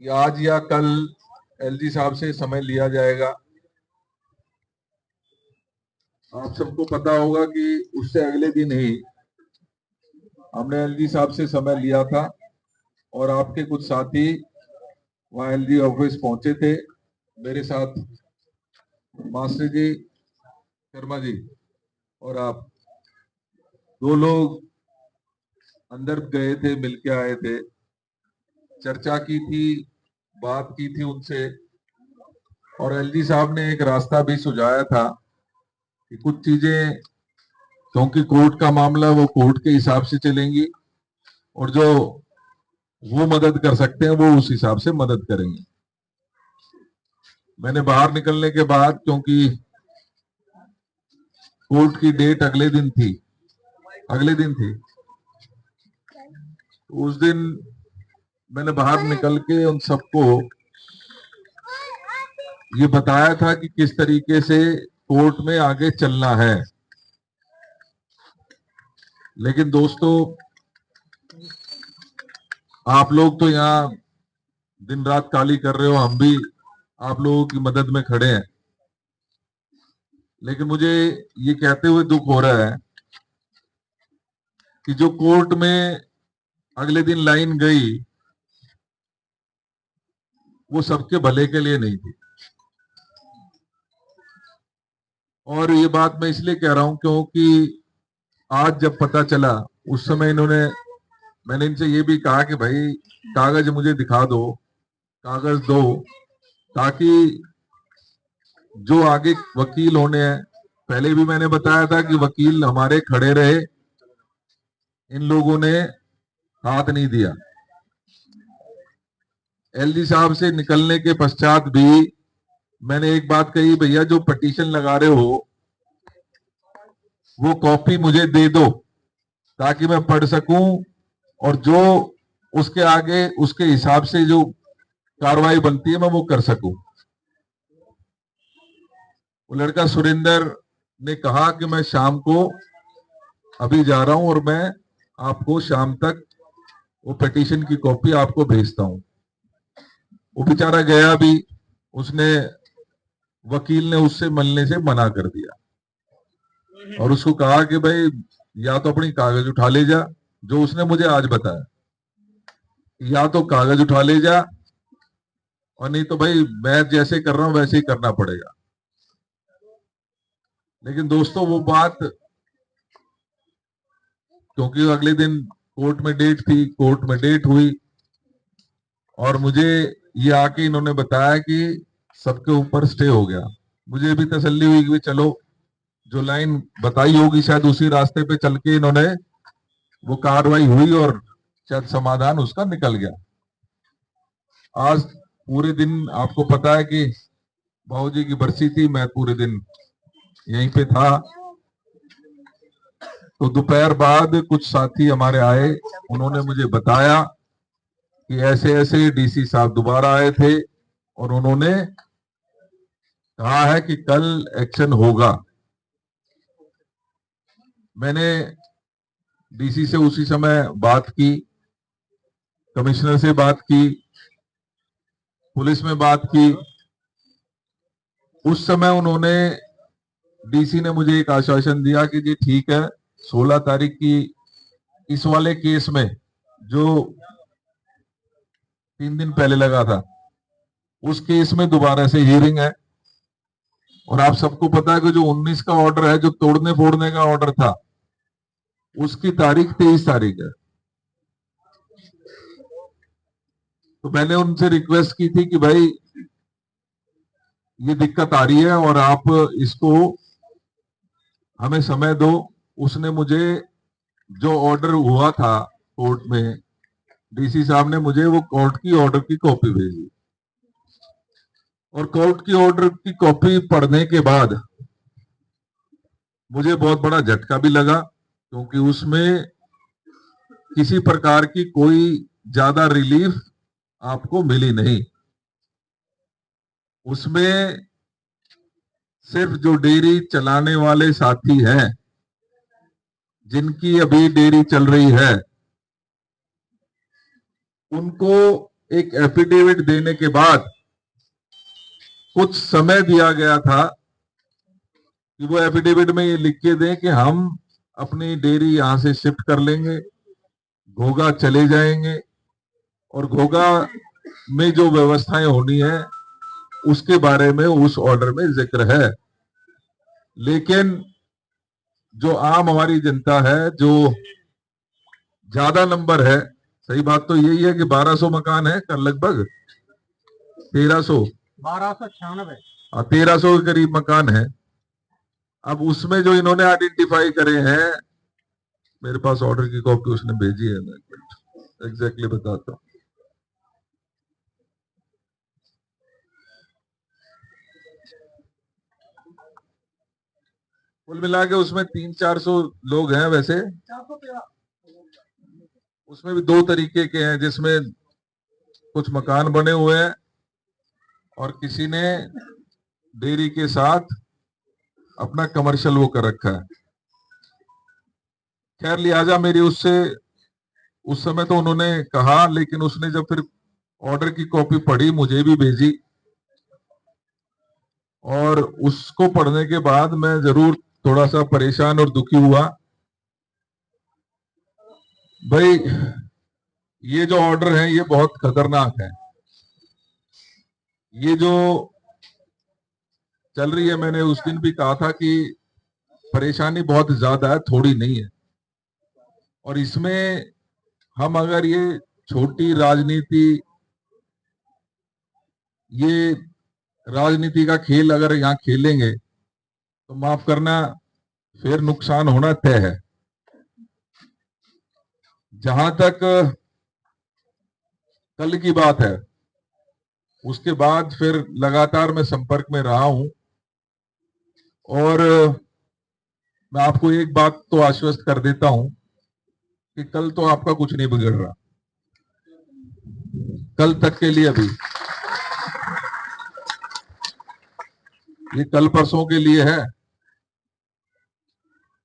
कि आज या कल एलजी साहब से समय लिया जाएगा। आप सबको पता होगा कि उससे अगले दिन ही हमने एलजी साहब से समय लिया था और आपके कुछ साथी वहां एलजी ऑफिस पहुंचे थे। मेरे साथ मास्टर जी, शर्मा जी और आप दो लोग अंदर गए थे, मिलके आए थे, चर्चा की थी, बात की थी उनसे। और एलजी साहब ने एक रास्ता भी सुझाया था कि कुछ चीजें, क्योंकि कोर्ट का मामला, वो कोर्ट के हिसाब से चलेंगी और जो वो मदद कर सकते हैं वो उस हिसाब से मदद करेंगे। मैंने बाहर निकलने के बाद, क्योंकि कोर्ट की डेट अगले दिन थी, उस दिन मैंने बाहर निकल के उन सबको ये बताया था कि किस तरीके से कोर्ट में आगे चलना है। लेकिन दोस्तों, आप लोग तो यहाँ दिन रात काली कर रहे हो, हम भी आप लोगों की मदद में खड़े हैं। लेकिन मुझे ये कहते हुए दुख हो रहा है कि जो कोर्ट में अगले दिन लाइन गई वो सबके भले के लिए नहीं थी। और ये बात मैं इसलिए कह रहा हूं क्योंकि आज जब पता चला, उस समय मैंने इनसे ये भी कहा कि भाई कागज मुझे दिखा दो, कागज दो, ताकि जो आगे वकील होने हैं, पहले भी मैंने बताया था कि वकील हमारे खड़े रहे, इन लोगों ने हाथ नहीं दिया। एलजी साहब से निकलने के पश्चात भी मैंने एक बात कही, भैया जो पिटीशन लगा रहे हो वो कॉपी मुझे दे दो ताकि मैं पढ़ सकूं और जो उसके आगे उसके हिसाब से जो कार्रवाई बनती है मैं वो कर सकूं। वो लड़का सुरेंद्र ने कहा कि मैं शाम को अभी जा रहा हूं और मैं आपको शाम तक वो पिटीशन की कॉपी आपको भेजता हूं। वो बेचारा गया भी, उसने वकील ने उससे मिलने से मना कर दिया और उसको कहा कि भाई या तो अपनी कागज उठा ले जा, जो उसने मुझे आज बताया, या तो कागज उठा ले जा और नहीं तो भाई मैं जैसे कर रहा हूं वैसे ही करना पड़ेगा। लेकिन दोस्तों वो बात, क्योंकि अगले दिन कोर्ट में डेट थी, कोर्ट में डेट हुई और मुझे ये आके इन्होंने बताया कि सबके ऊपर स्टे हो गया। मुझे भी तसल्ली हुई कि चलो जो लाइन बताई होगी शायद उसी रास्ते पे चल के इन्होंने वो कार्रवाई हुई और शायद समाधान उसका निकल गया। आज पूरे दिन आपको पता है कि बाबूजी की बरसी थी, मैं पूरे दिन यहीं पे था। तो दोपहर बाद कुछ साथी हमारे आए, उन्होंने मुझे बताया कि ऐसे ऐसे डीसी साहब दोबारा आए थे और उन्होंने कहा है कि कल एक्शन होगा। मैंने डीसी से उसी समय बात की, कमिश्नर से बात की, पुलिस में बात की। उस समय उन्होंने, डीसी ने मुझे एक आश्वासन दिया कि जी ठीक है, 16 तारीख की इस वाले केस में जो 3 दिन पहले लगा था, उस केस में दोबारा से हियरिंग है। और आप सबको पता है कि जो 19 का ऑर्डर है, जो तोड़ने फोड़ने का ऑर्डर था, उसकी तारीख 23 तारीख है। तो मैंने उनसे रिक्वेस्ट की थी कि भाई ये दिक्कत आ रही है और आप इसको हमें समय दो। उसने मुझे जो ऑर्डर हुआ था कोर्ट में, डीसी साहब ने मुझे वो कोर्ट की ऑर्डर की कॉपी भेजी और कोर्ट की ऑर्डर की कॉपी पढ़ने के बाद मुझे बहुत बड़ा झटका भी लगा, क्योंकि उसमें किसी प्रकार की कोई ज्यादा रिलीफ आपको मिली नहीं। उसमें सिर्फ जो डेयरी चलाने वाले साथी हैं, जिनकी अभी डेयरी चल रही है, उनको एक एफिडेविट देने के बाद कुछ समय दिया गया था कि वो एफिडेविट में ये लिख के दें कि हम अपनी डेयरी यहां से शिफ्ट कर लेंगे, घोघा चले जाएंगे और घोघा में जो व्यवस्थाएं होनी है उसके बारे में उस ऑर्डर में जिक्र है। लेकिन जो आम हमारी जनता है, जो ज्यादा नंबर है, सही बात तो यही है कि 1200 मकान है कर लगभग 1300 1296 1300 के करीब मकान है। अब उसमें जो इन्होंने आइडेंटिफाई करे हैं, मेरे पास ऑर्डर की कॉपी उसने भेजी है, मैं एग्जैक्टली बताता हूं। कुल मिला के उसमें 300-400 लोग हैं। वैसे उसमें भी दो तरीके के हैं, जिसमें कुछ मकान बने हुए हैं और किसी ने डेयरी के साथ अपना कमर्शियल वो कर रखा है। खैर, लिहाजा मेरी उससे उस समय तो उन्होंने कहा, लेकिन उसने जब फिर ऑर्डर की कॉपी पढ़ी, मुझे भी भेजी, और उसको पढ़ने के बाद मैं जरूर थोड़ा सा परेशान और दुखी हुआ। भाई, ये जो ऑर्डर है ये बहुत खतरनाक है। ये जो चल रही है, मैंने उस दिन भी कहा था कि परेशानी बहुत ज्यादा है, थोड़ी नहीं है। और इसमें हम अगर ये छोटी राजनीति, ये राजनीति का खेल अगर यहाँ खेलेंगे तो माफ करना, फिर नुकसान होना तय है। जहां तक कल की बात है, उसके बाद फिर लगातार मैं संपर्क में रहा हूं और मैं आपको एक बात तो आश्वस्त कर देता हूं कि कल तो आपका कुछ नहीं बिगड़ रहा। कल तक के लिए भी, ये कल परसों के लिए है।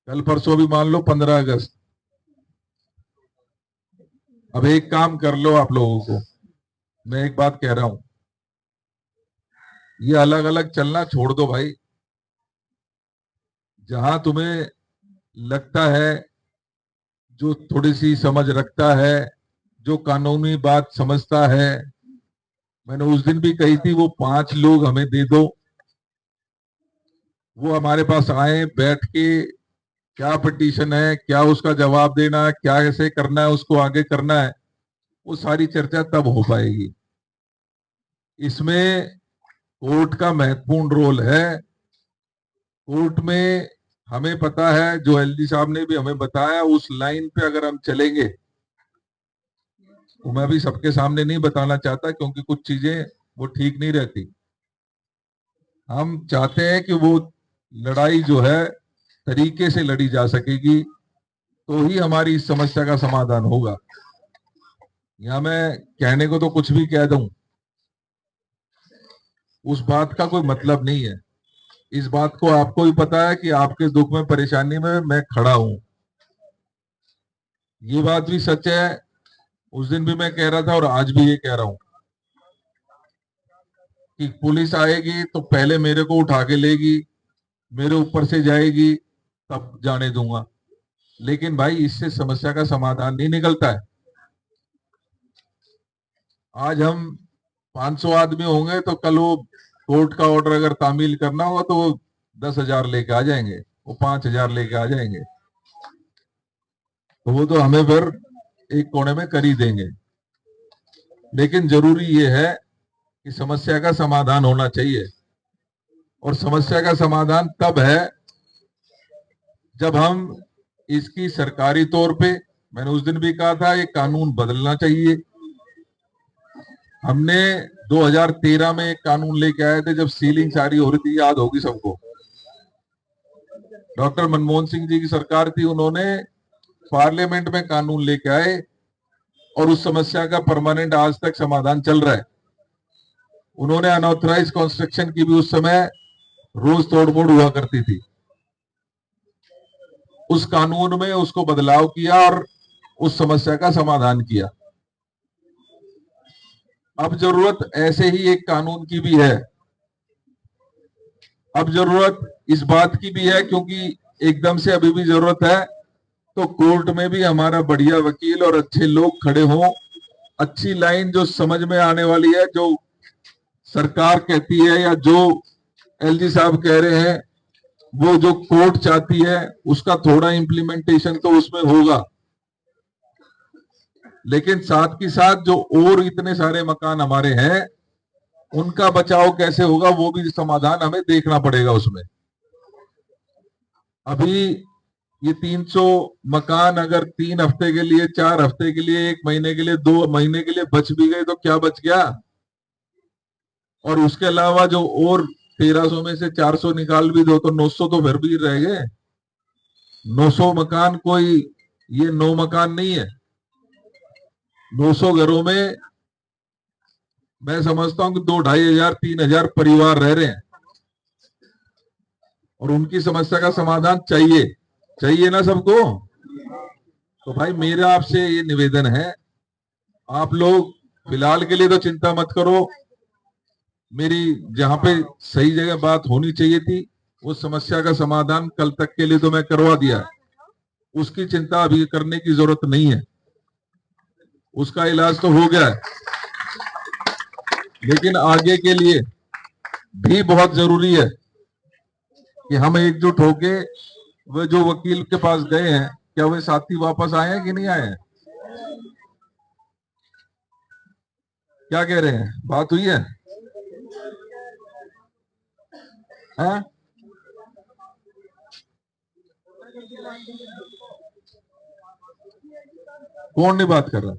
कल परसों भी मान लो 15 अगस्त। अब एक काम कर लो आप लोगों को, मैं एक बात कह रहा हूं, ये अलग अलग चलना छोड़ दो भाई। जहां तुम्हें लगता है, जो थोड़ी सी समझ रखता है, जो कानूनी बात समझता है, मैंने उस दिन भी कही थी, वो 5 लोग हमें दे दो। वो हमारे पास आए, बैठ के क्या पिटीशन है, क्या उसका जवाब देना है, क्या ऐसे करना है, उसको आगे करना है, वो सारी चर्चा तब हो पाएगी। इसमें कोर्ट का महत्वपूर्ण रोल है। कोर्ट में हमें पता है, जो एलजी साहब ने भी हमें बताया, उस लाइन पे अगर हम चलेंगे, तो मैं भी सबके सामने नहीं बताना चाहता क्योंकि कुछ चीजें वो ठीक नहीं रहती। हम चाहते हैं कि वो लड़ाई जो है तरीके से लड़ी जा सकेगी, तो ही हमारी इस समस्या का समाधान होगा। यहां मैं कहने को तो कुछ भी कह दूं, उस बात का कोई मतलब नहीं है। इस बात को आपको भी पता है कि आपके दुख में, परेशानी में मैं खड़ा हूं। ये बात भी सच है, उस दिन भी मैं कह रहा था और आज भी ये कह रहा हूं कि पुलिस आएगी तो पहले मेरे को उठा के लेगी, मेरे ऊपर से जाएगी, तब जाने दूंगा। लेकिन भाई, इससे समस्या का समाधान नहीं निकलता है। आज हम 500 आदमी होंगे तो कल वो कोर्ट का ऑर्डर अगर तामील करना होगा तो वो 10,000 लेके आ जाएंगे, वो 5,000 लेके आ जाएंगे, तो वो तो हमें फिर एक कोने में कर ही देंगे। लेकिन जरूरी ये है कि समस्या का समाधान होना चाहिए, और समस्या का समाधान तब है जब हम इसकी सरकारी तौर पे, मैंने उस दिन भी कहा था, ये कानून बदलना चाहिए। हमने 2013 में एक कानून लेके आए थे, जब सीलिंग सारी हो रही थी, याद होगी सबको। डॉक्टर मनमोहन सिंह जी की सरकार थी, उन्होंने पार्लियामेंट में कानून लेके आए और उस समस्या का परमानेंट आज तक समाधान चल रहा है। उन्होंने अनऑथराइज कंस्ट्रक्शन की भी उस समय रोज तोड़फोड़ हुआ करती थी। उस कानून में उसको बदलाव किया और उस समस्या का समाधान किया। अब जरूरत ऐसे ही एक कानून की भी है। अब जरूरत इस बात की भी है, क्योंकि एकदम से अभी भी जरूरत है, तो कोर्ट में भी हमारा बढ़िया वकील और अच्छे लोग खड़े हों। अच्छी लाइन जो समझ में आने वाली है, जो सरकार कहती है या जो एलजी साहब कह रहे हैं, वो जो कोर्ट चाहती है, उसका थोड़ा इंप्लीमेंटेशन तो उसमें होगा। लेकिन साथ ही साथ जो और इतने सारे मकान हमारे हैं, उनका बचाव कैसे होगा, वो भी समाधान हमें देखना पड़ेगा उसमें। अभी ये 300 मकान अगर 3 हफ्ते के लिए, 4 हफ्ते के लिए, 1 महीने के लिए, 2 महीने के लिए बच भी गए तो क्या बच गया। और उसके अलावा जो और 1300 में से 400 निकाल भी दो तो 900 तो फिर भी रह गए। 900 मकान कोई ये 9 मकान नहीं है। 900 घरों में मैं समझता हूं कि 2-2,500 3,000 परिवार रह रहे हैं, और उनकी समस्या का समाधान चाहिए। चाहिए ना सबको। तो भाई मेरा आपसे ये निवेदन है, आप लोग फिलहाल के लिए तो चिंता मत करो। मेरी जहां पे सही जगह बात होनी चाहिए थी, उस समस्या का समाधान कल तक के लिए तो मैं करवा दिया। उसकी चिंता अभी करने की जरूरत नहीं है, उसका इलाज तो हो गया है। लेकिन आगे के लिए भी बहुत जरूरी है कि हम एकजुट होके, वे जो वकील के पास गए हैं, क्या वे साथी वापस आए हैं कि नहीं आए हैं? क्या कह रहे हैं, बात हुई है? हाँ? कौन नहीं बात कर रहा?